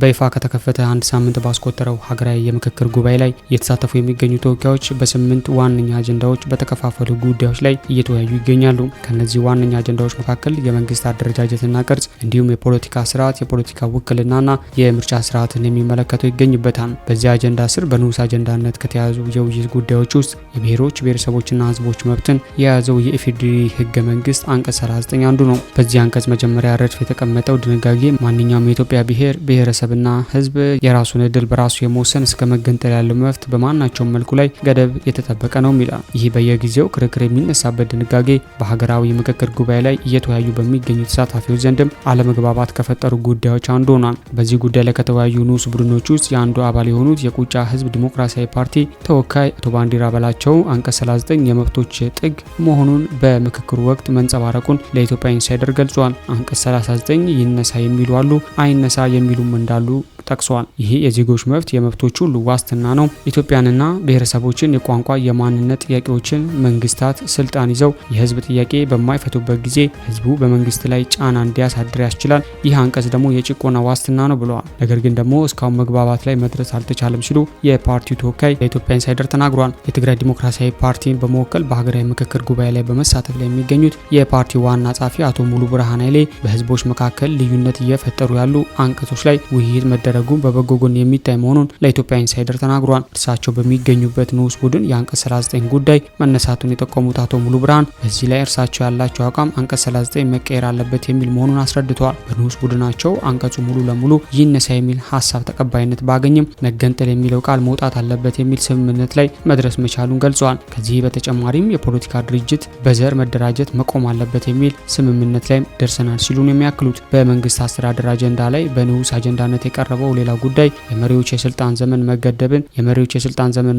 በይፋ ከተከፈተ አንድ ሳምንት ባስቆጠረው ሀገራዊ የምክክር ጉባኤ ላይ እየተሳተፉ የሚገኙ ተወካዮች በ8 ዋነኛ አጀንዳዎች በተከፋፈሉ ጉዳዮች ላይ እየተወያዩ ይገኛሉ። ከነዚህ ዋነኛ አጀንዳዎች መካከል የመንግስት አደረጃጀትና ቅርጽ እንዲሁም የፖለቲካ ስርዓት፣ የፖለቲካ ውክልናና የምርጫ ስርዓትን የሚመለከቱ ይገኝበታል። በዚህ አጀንዳ ስር በንዑስ አጀንዳነት ከተያዙ የውይይት ጉዳዮች ውስጥ የብሔሮች ብሔረሰቦችና ህዝቦች መብትን የያዘው የኢፌዴሪ ህገ መንግስት አንቀጽ 39 አንዱ ነው። በዚህ አንቀጽ መጀመሪያ ረድፍ የተቀመጠው ድንጋጌ ማንኛውም የኢትዮጵያ ብሔር ብሔረሰብና ህዝብ የራሱን እድል በራሱ የመወሰን እስከ መገንጠል ያለው መብት በማናቸውም መልኩ ላይ ገደብ የተጠበቀ ነው ይላል። ይህ በየጊዜው ክርክር የሚነሳበት ድንጋጌ በሀገራዊ ምክክር ጉባኤ ላይ እየተወያዩ በሚገኙ ተሳታፊዎች ዘንድም አለመግባባት ከፈጠሩ ጉዳዮች አንዱ ሆኗል። በዚህ ጉዳይ ላይ ከተወያዩ ንዑስ ቡድኖች ውስጥ የአንዱ አባል የሆኑት የቁጫ ህዝብ ዲሞክራሲያዊ ፓርቲ ተወካይ አቶ ባንዲራ በላቸው አንቀጽ 39 የመብቶች ጥግ መሆኑን በምክክሩ ወቅት መንጸባረቁን ለኢትዮጵያ ኢንሳይደር ገልጿል። አንቀጽ 39 ይነሳ የሚሉ አሉ፣ አይነሳ የሚሉም እንዳሉ ጠቅሷል። ይህ የዜጎች መብት የመብቶች ሁሉ ዋስትና ነው። ኢትዮጵያንና ብሔረሰቦችን የቋንቋ የማንነት ጥያቄዎችን መንግስታት ስልጣን ይዘው የህዝብ ጥያቄ በማይፈቱበት ጊዜ ህዝቡ በመንግስት ላይ ጫና እንዲያሳድር ያስችላል። ይህ አንቀጽ ደግሞ የጭቆና ዋስትና ነው ብለዋል። ነገር ግን ደግሞ እስካሁን መግባባት ላይ መድረስ አልተቻለም ሲሉ የፓርቲው ተወካይ ለኢትዮጵያ ኢንሳይደር ተናግሯል። የትግራይ ዲሞክራሲያዊ ፓርቲን በመወከል በሀገራዊ ምክክር ጉባኤ ላይ በመሳተፍ ላይ የሚገኙት የፓርቲው ዋና ጸሐፊ አቶ ሙሉ ብርሃን ኃይሌ በህዝቦች መካከል ልዩነት እየፈጠሩ ያሉ አንቀጾች ላይ ውይይት መደረጉ በበጎ ጎን የሚታይ መሆኑን ለኢትዮጵያ ኢንሳይደር ተናግሯል። እርሳቸው በሚገኙበት ንዑስ ቡድን የአንቀጽ 39 ጉዳይ መነሳቱን የጠቆሙት አቶ ሙሉ ብርሃን በዚህ ላይ እርሳቸው ያላቸው አቋም አንቀጽ 39 መቀየር አለበት የሚል መሆኑን አስረድተዋል። በንዑስ ቡድናቸው አንቀጹ ሙሉ ለሙሉ ይነሳ የሚል ሀሳብ ተቀባይነት ባገኝም መገንጠል የሚለው ቃል መውጣት አለበት የሚል ስምምነት ላይ መድረስ መቻሉን ገልጸዋል። ከዚህ በተጨማሪም የፖለቲካ ድርጅት በዘር መደራጀት መቆም አለበት የሚል ስምምነት ላይ ደርሰናል ሲሉ ነው የሚያክሉት። በመንግስት አስተዳደር አጀንዳ ላይ በንዑስ አጀንዳነት የቀረበው ሌላው ጉዳይ የመሪዎች የስልጣን ዘመን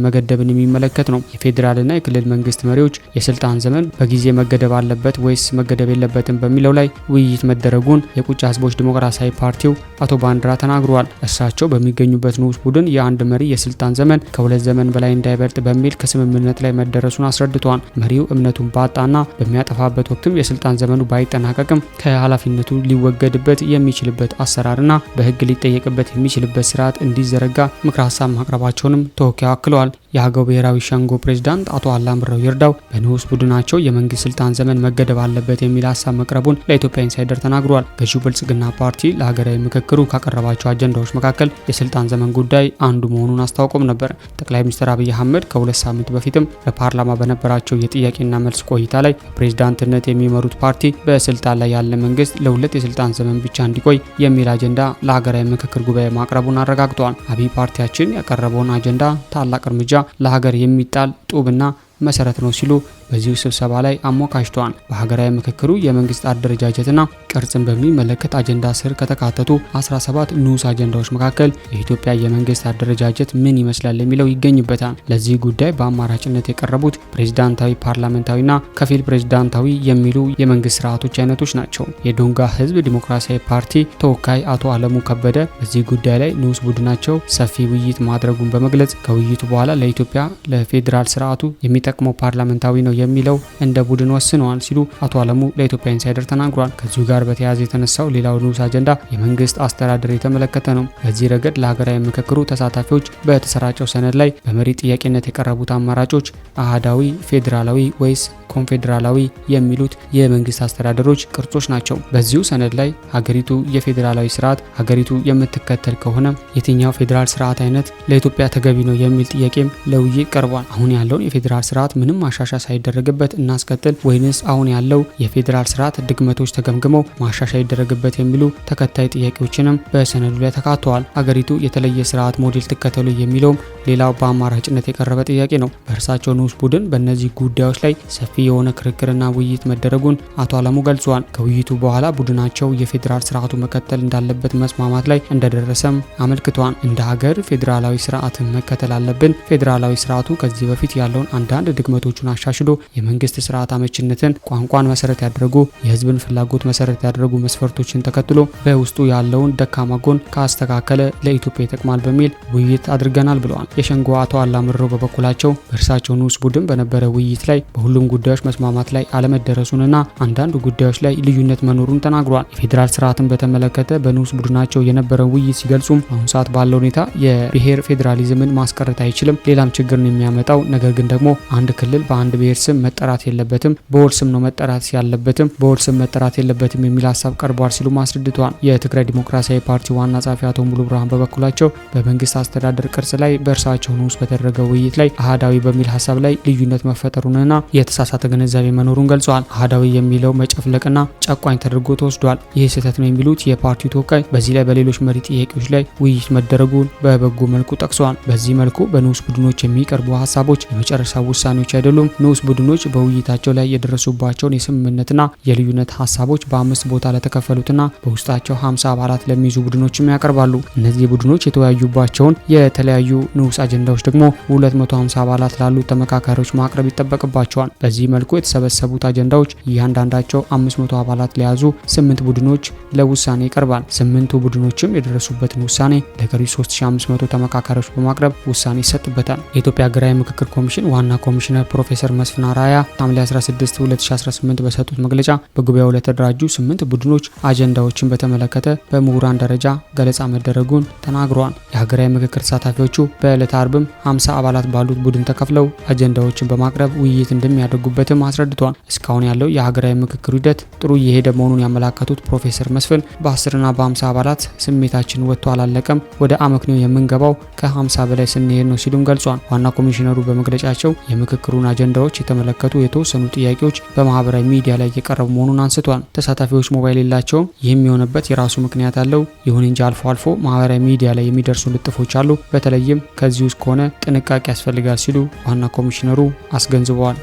መገደብን የሚመለከት ነው። የፌዴራልና የክልል መንግስት መሪዎች የስልጣን ዘመን በጊዜ መገደብ አለበት ወይስ መገደብ የለበትም በሚለው ላይ ውይይት መደረጉን የቁጫ ህዝቦች ዲሞክራሲያዊ ፓርቲው አቶ ባንዲራ ተናግረዋል። እርሳቸው በሚገኙበት ንዑስ ቡድን የአንድ መሪ የስልጣን ዘመን ከ2 ዘመን በላይ እንዳይበልጥ በሚል ከስምምነት ላይ መደረሱን አስረድተዋል። መሪው እምነቱን ባጣና በሚያጠፋበት ወቅትም የስልጣን ዘመኑ ባይጠናቀቅም ከኃላፊነቱ ሊወገድበት የሚችልበት አሰራርና በህግ ሊጠየቅበት የሚችልበት ስርዓት እንዲዘረጋ ምክረ ሀሳብ ማቅረባቸውንም ተወካዩ አክለዋል። የሀገው ብሔራዊ ሸንጎ ፕሬዝዳንት አቶ አላምረው ይርዳው በንዑስ ቡድናቸው የመንግስት ስልጣን ዘመን መገደብ አለበት የሚል ሀሳብ መቅረቡን ለኢትዮጵያ ኢንሳይደር ተናግረዋል። ገዢው ብልጽግና ፓርቲ ለሀገራዊ ምክክሩ ካቀረባቸው አጀንዳዎች መካከል የስልጣን ዘመን ጉዳይ አንዱ መሆኑን አስታውቆም ነበር። ጠቅላይ ሚኒስትር አብይ አህመድ ከ2 ሳምንት በፊትም በፓርላማ በነበራቸው የጥያቄና መልስ ቆይታ ላይ በፕሬዝዳንትነት የሚመሩት ፓርቲ በስልጣን ላይ ያለ መንግስት ለ2 የስልጣን ዘመን ብቻ እንዲቆይ የሚል አጀንዳ ለሀገራዊ ምክክር ጉባኤ ማቅረቡን አረጋግጠዋል። አብይ ፓርቲያችን ያቀረበውን አጀንዳ ታላቅ እርምጃ ለሀገር የሚጣል ጡብና መሰረት ነው ሲሉ በዚሁ ስብሰባ ላይ አሞካሽተዋል። በሀገራዊ ምክክሩ የመንግስት አደረጃጀትና ቅርጽን በሚመለከት አጀንዳ ስር ከተካተቱ 17 ንዑስ አጀንዳዎች መካከል የኢትዮጵያ የመንግስት አደረጃጀት ምን ይመስላል የሚለው ይገኝበታል። ለዚህ ጉዳይ በአማራጭነት የቀረቡት ፕሬዝዳንታዊ፣ ፓርላሜንታዊና ከፊል ፕሬዝዳንታዊ የሚሉ የመንግስት ስርዓቶች አይነቶች ናቸው። የዶንጋ ህዝብ ዲሞክራሲያዊ ፓርቲ ተወካይ አቶ አለሙ ከበደ በዚህ ጉዳይ ላይ ንዑስ ቡድናቸው ሰፊ ውይይት ማድረጉን በመግለጽ ከውይይቱ በኋላ ለኢትዮጵያ ለፌዴራል ስርዓቱ የሚጠቅመው ፓርላሜንታዊ ነው የሚለው እንደ ቡድን ወስነዋል ሲሉ አቶ አለሙ ለኢትዮጵያ ኢንሳይደር ተናግሯል። ከዚሁ ጋር በተያያዘ የተነሳው ሌላው ንዑስ አጀንዳ የመንግስት አስተዳደር የተመለከተ ነው። በዚህ ረገድ ለሀገራዊ ምክክሩ ተሳታፊዎች በተሰራጨው ሰነድ ላይ በመሪ ጥያቄነት የቀረቡት አማራጮች አህዳዊ፣ ፌዴራላዊ ወይስ ኮንፌዴራላዊ የሚሉት የመንግስት አስተዳደሮች ቅርጾች ናቸው። በዚሁ ሰነድ ላይ ሀገሪቱ የፌዴራላዊ ስርዓት ሀገሪቱ የምትከተል ከሆነ የትኛው ፌዴራል ስርዓት አይነት ለኢትዮጵያ ተገቢ ነው የሚል ጥያቄም ለውይይት ቀርቧል። አሁን ያለውን የፌዴራል ስርዓት ምንም ማሻሻያ ሳይደረግበት እናስቀጥል ወይንስ አሁን ያለው የፌዴራል ስርዓት ድክመቶች ተገምግመው ማሻሻያ ይደረግበት የሚሉ ተከታይ ጥያቄዎችንም በሰነዱ ላይ ተካተዋል። ሀገሪቱ የተለየ ስርዓት ሞዴል ትከተሉ የሚለውም ሌላው በአማራጭነት የቀረበ ጥያቄ ነው። በእርሳቸው ንዑስ ቡድን በእነዚህ ጉዳዮች ላይ ሰፊ የሆነ ክርክርና ውይይት መደረጉን አቶ አለሙ ገልጿል። ከውይይቱ በኋላ ቡድናቸው የፌዴራል ስርዓቱ መከተል እንዳለበት መስማማት ላይ እንደደረሰም አመልክቷል። እንደ ሀገር ፌዴራላዊ ስርዓትን መከተል አለብን። ፌዴራላዊ ስርዓቱ ከዚህ በፊት ያለውን አንዳንድ ድክመቶቹን አሻሽሎ የመንግስት ስርዓት አመችነትን፣ ቋንቋን መሰረት ያደረጉ የህዝብን ፍላጎት መሰረት ያደረጉ መስፈርቶችን ተከትሎ በውስጡ ያለውን ደካማ ጎን ካስተካከለ ለኢትዮጵያ ይጠቅማል በሚል ውይይት አድርገናል ብለዋል። የሸንጎ አቶ አላምረው በበኩላቸው በእርሳቸው ንዑስ ቡድን በነበረ ውይይት ላይ በሁሉም ጉዳዮች መስማማት ላይ አለመደረሱንና አንዳንድ ጉዳዮች ላይ ልዩነት መኖሩን ተናግሯል። የፌዴራል ስርዓትን በተመለከተ በንዑስ ቡድናቸው የነበረው ውይይት ሲገልጹም አሁን ሰዓት ባለው ሁኔታ የብሔር ፌዴራሊዝምን ማስቀረት አይችልም፣ ሌላም ችግር ነው የሚያመጣው። ነገር ግን ደግሞ አንድ ክልል በአንድ ብሔር ስም መጠራት የለበትም፣ በወል ስም ነው መጠራት ያለበትም፣ በወል ስም መጠራት የለበትም የሚል ሀሳብ ቀርቧል ሲሉ አስረድተዋል። የትግራይ ዲሞክራሲያዊ ፓርቲ ዋና ጸሐፊ አቶ ሙሉ ብርሃን በበኩላቸው በመንግስት አስተዳደር ቅርጽ ላይ በእርሳቸው ንዑስ በተደረገው ውይይት ላይ አህዳዊ በሚል ሀሳብ ላይ ልዩነት መፈጠሩንና የተሳሳተ ግንዛቤ መኖሩን ገልጸዋል። አህዳዊ የሚለው መጨፍለቅና ጨቋኝ ተደርጎ ተወስዷል። ይህ ስህተት ነው የሚሉት የፓርቲው ተወካይ በዚህ ላይ በሌሎች መሪ ጥያቄዎች ላይ ውይይት መደረጉን በበጎ መልኩ ጠቅሰዋል። በዚህ መልኩ በንዑስ ቡድኖች የሚቀርቡ ሀሳቦች የመጨረሻ ውሳኔዎች አይደሉም። ንዑስ ቡድኖች በውይይታቸው ላይ የደረሱባቸውን የስምምነትና የልዩነት ሀሳቦች በ5 ቦታ ለተከፈሉትና በውስጣቸው 50 አባላት ለሚይዙ ቡድኖችም ያቀርባሉ። እነዚህ ቡድኖች የተወያዩባቸውን የተለያዩ ንዑስ አጀንዳዎች ደግሞ 250 አባላት ላሉት ተመካካሪዎች ማቅረብ ይጠበቅባቸዋል። በዚህ መልኩ የተሰበሰቡት አጀንዳዎች እያንዳንዳቸው 500 አባላት ለያዙ 8 ቡድኖች ለውሳኔ ይቀርባል። 8ቱ ቡድኖችም የደረሱበትን ውሳኔ ለቀሪ 3500 ተመካካሪዎች በማቅረብ ውሳኔ ይሰጥበታል። የኢትዮጵያ ሀገራዊ ምክክር ኮሚሽን ዋና ኮሚሽነር ፕሮፌሰር መስፍን አራያ ሐምሌ 16 2018 በሰጡት መግለጫ በጉባኤው ለተደራጁ 8 ቡድኖች አጀንዳዎችን በተመለከተ በምሁራን ደረጃ ገለጻ መደረጉን ተናግረዋል። የሀገራዊ ምክክር ተሳታፊዎቹ በዕለተ አርብም 50 አባላት ባሉት ቡድን ተከፍለው አጀንዳዎችን በማቅረብ ውይይት እንደሚያደርጉበትም አስረድተዋል። እስካሁን ያለው የሀገራዊ ምክክር ሂደት ጥሩ እየሄደ መሆኑን ያመላከቱት ፕሮፌሰር መስፍን በ10ና በ50 አባላት ስሜታችን ወጥቶ አላለቀም፣ ወደ አመክንዮ የምንገባው ከ50 በላይ ስንሄድ ነው ሲሉም ገልጿል። ዋና ኮሚሽነሩ በመግለጫቸው የምክክሩን አጀንዳዎች የተመለከቱ የተወሰኑ ጥያቄዎች በማህበራዊ ሚዲያ ላይ እየቀረቡ መሆኑን አንስተዋል። ተሳታፊዎች ሞባይል የላቸውም። ይህም የሆነበት የራሱ ምክንያት አለው። ይሁን እንጂ አልፎ አልፎ ማህበራዊ ሚዲያ ላይ የሚደርሱ ልጥፎች አሉ። በተለይም ከዚህ ውስጥ ከሆነ ጥንቃቄ ያስፈልጋል ሲሉ ዋና ኮሚሽነሩ አስገንዝበዋል።